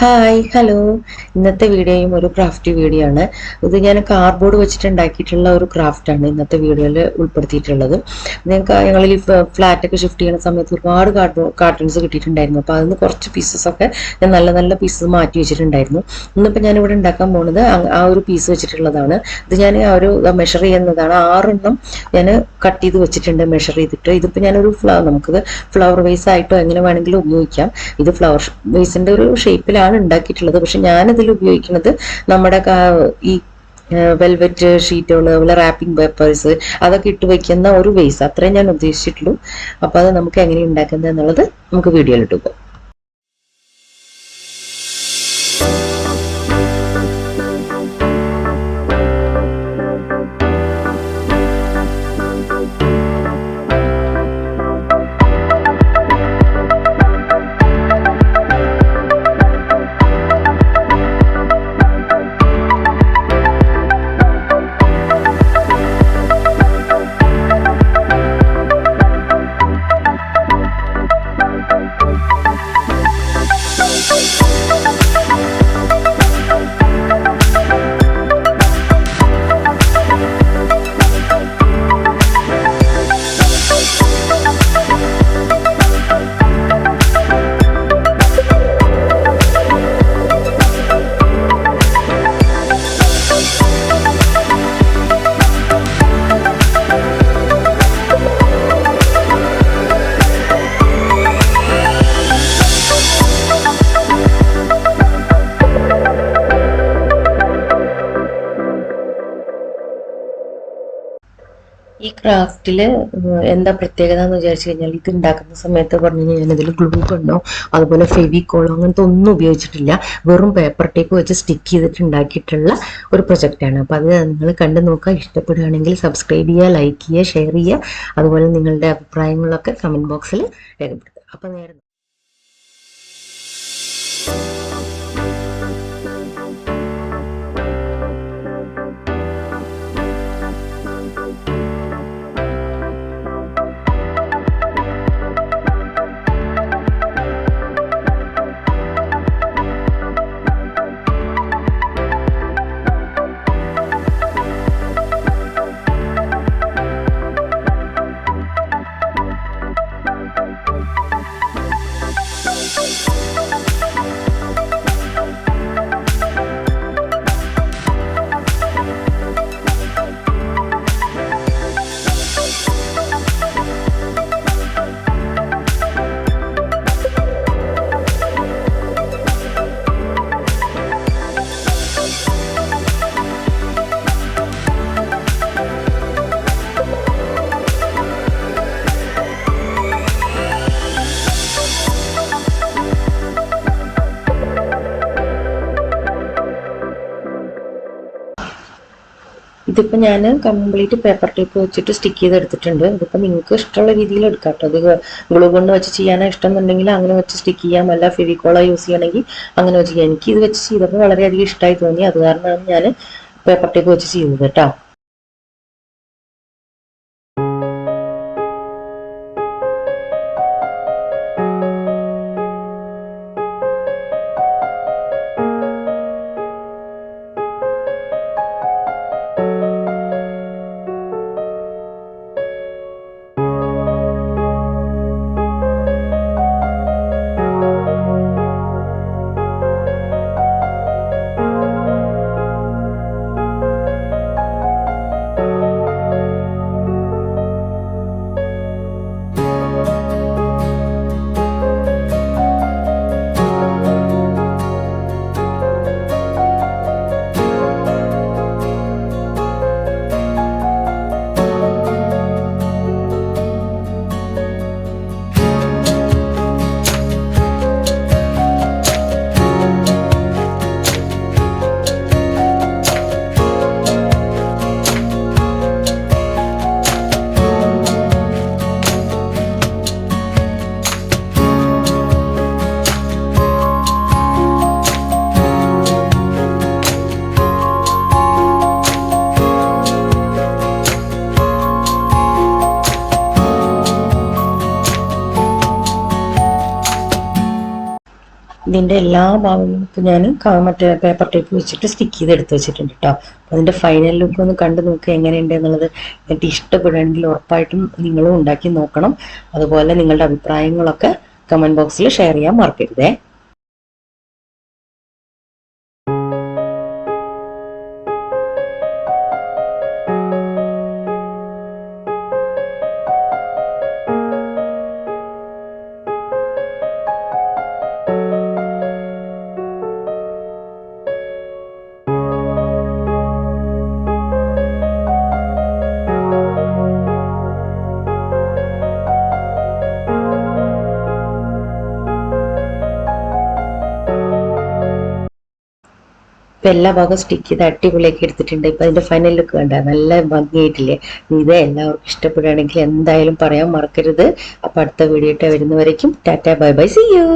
Hi hello. ഇന്നത്തെ വീഡിയോയും ഒരു ക്രാഫ്റ്റ് വീഡിയോ ആണ്. ഇത് ഞാൻ കാർഡ്ബോർഡ് വെച്ചിട്ട് ഉണ്ടാക്കിയിട്ടുള്ള ഒരു ക്രാഫ്റ്റാണ് ഇന്നത്തെ വീഡിയോയിൽ ഉൾപ്പെടുത്തിയിട്ടുള്ളത്. നിങ്ങൾക്ക് ഞങ്ങളിൽ ഫ്ലാറ്റൊക്കെ ഷിഫ്റ്റ് ചെയ്യുന്ന സമയത്ത് ഒരുപാട് കാർട്ടൂൺസ് കിട്ടിയിട്ടുണ്ടായിരുന്നു. അപ്പോൾ അതിന് കുറച്ച് പീസസൊക്കെ ഞാൻ നല്ല നല്ല പീസസ് മാറ്റി വെച്ചിട്ടുണ്ടായിരുന്നു. ഇന്നിപ്പോൾ ഞാനിവിടെ ഉണ്ടാക്കാൻ പോകുന്നത് ആ ഒരു പീസ് വെച്ചിട്ടുള്ളതാണ്. ഇത് ഞാൻ ആ ഒരു മെഷർ ചെയ്യുന്നതാണ്. 6 ഞാൻ കട്ട് ചെയ്ത് വെച്ചിട്ടുണ്ട് മെഷർ ചെയ്തിട്ട്. ഇതിപ്പോൾ ഞാനൊരു നമുക്കത് ഫ്ലവർ വേസ് ആയിട്ടോ എങ്ങനെ വേണമെങ്കിലും ഉപയോഗിക്കാം. ഇത് ഫ്ലവർ വേസിൻ്റെ ഒരു ഷേപ്പിലാണ് ഉണ്ടാക്കിയിട്ടുള്ളത്. പക്ഷെ ഞാനിതിൽ ഉപയോഗിക്കുന്നത് നമ്മുടെ ഈ വെൽവെറ്റ് ഷീറ്റുകൾ, അതുപോലെ റാപ്പിംഗ് പേപ്പേഴ്സ്, അതൊക്കെ ഇട്ട് വെക്കുന്ന ഒരു വേസ്, അത്രയും ഞാൻ ഉദ്ദേശിച്ചിട്ടുള്ളൂ. അപ്പോൾ അത് നമുക്ക് എങ്ങനെ ഉണ്ടാക്കുന്നത് എന്നുള്ളത് നമുക്ക് വീഡിയോയിലിട്ട് പോകാം. ഈ ക്രാഫ്റ്റിൽ എന്താ പ്രത്യേകത എന്ന് വിചാരിച്ചു കഴിഞ്ഞാൽ, ഇത് ഉണ്ടാക്കുന്ന സമയത്ത് പറഞ്ഞു കഴിഞ്ഞാൽ ഞാനതിൽ ഗ്ലൂ ഗണ്ണോ അതുപോലെ ഫെവിക്കോളോ അങ്ങനത്തെ ഒന്നും ഉപയോഗിച്ചിട്ടില്ല. വെറും പേപ്പർ ടേപ്പ് വെച്ച് സ്റ്റിക്ക് ചെയ്തിട്ട് ഉണ്ടാക്കിയിട്ടുള്ള ഒരു പ്രൊജക്റ്റാണ്. അപ്പോൾ അത് നിങ്ങൾ കണ്ടു നോക്കുക. ഇഷ്ടപ്പെടുകയാണെങ്കിൽ സബ്സ്ക്രൈബ് ചെയ്യുക, ലൈക്ക് ചെയ്യുക, ഷെയർ ചെയ്യുക. അതുപോലെ നിങ്ങളുടെ അഭിപ്രായങ്ങളൊക്കെ കമൻറ്റ് ബോക്സിൽ രേഖപ്പെടുത്തുക. അപ്പോൾ നേരെ ഇതിപ്പോൾ ഞാൻ കംപ്ലീറ്റ് പേപ്പർ ടേപ്പ് വെച്ചിട്ട് സ്റ്റിക്ക് ചെയ്തെടുത്തിട്ടുണ്ട്. ഇതിപ്പോൾ നിങ്ങൾക്ക് ഇഷ്ടമുള്ള രീതിയിൽ എടുക്കാം കേട്ടോ. അത് ഗ്ലൂ കൊണ്ട് വെച്ച് ചെയ്യാനാണ് ഇഷ്ടം എന്നുണ്ടെങ്കിൽ അങ്ങനെ വെച്ച് സ്റ്റിക്ക് ചെയ്യാം. അല്ല ഫെവിക്കോള യൂസ് ചെയ്യണമെങ്കിൽ അങ്ങനെ വെച്ച് ചെയ്യാം. എനിക്ക് ഇത് വെച്ച് ചെയ്തപ്പോൾ വളരെയധികം ഇഷ്ടമായി തോന്നി. അത് കാരണമാണ് ഞാൻ പേപ്പർ ടേപ്പ് വെച്ച് ചെയ്തത് കേട്ടോ. ഇതിൻ്റെ എല്ലാ ഭാഗങ്ങളും ഇപ്പോൾ ഞാൻ മറ്റേ പേപ്പർ ടേപ്പ് വെച്ചിട്ട് സ്റ്റിക്ക് ചെയ്ത് എടുത്ത് വെച്ചിട്ടുണ്ട് കേട്ടോ. അപ്പോൾ അതിൻ്റെ ഫൈനൽ ലുക്ക് ഒന്ന് കണ്ടു നോക്കുക എങ്ങനെയുണ്ട് എന്നുള്ളത്. എന്നിട്ട് ഇഷ്ടപ്പെടുകയാണെങ്കിൽ ഉറപ്പായിട്ടും നിങ്ങളും ഉണ്ടാക്കി നോക്കണം. അതുപോലെ നിങ്ങളുടെ അഭിപ്രായങ്ങളൊക്കെ കമൻറ്റ് ബോക്സിൽ ഷെയർ ചെയ്യാൻ മറക്കരുതേ. ഇപ്പം എല്ലാ ഭാഗവും സ്റ്റിക്ക് ചെയ്ത് അടിപൊളിയാക്കി എടുത്തിട്ടുണ്ട്. ഇപ്പം അതിൻ്റെ ഫൈനൽ ലുക്ക് കണ്ട നല്ല ഭംഗിയായിട്ടില്ലേ. ഇത് എല്ലാവർക്കും ഇഷ്ടപ്പെടുകയാണെങ്കിൽ എന്തായാലും പറയാൻ മറക്കരുത്. അപ്പം അടുത്ത വീഡിയോ വരുന്നവരേക്കും tata bye bye, see U.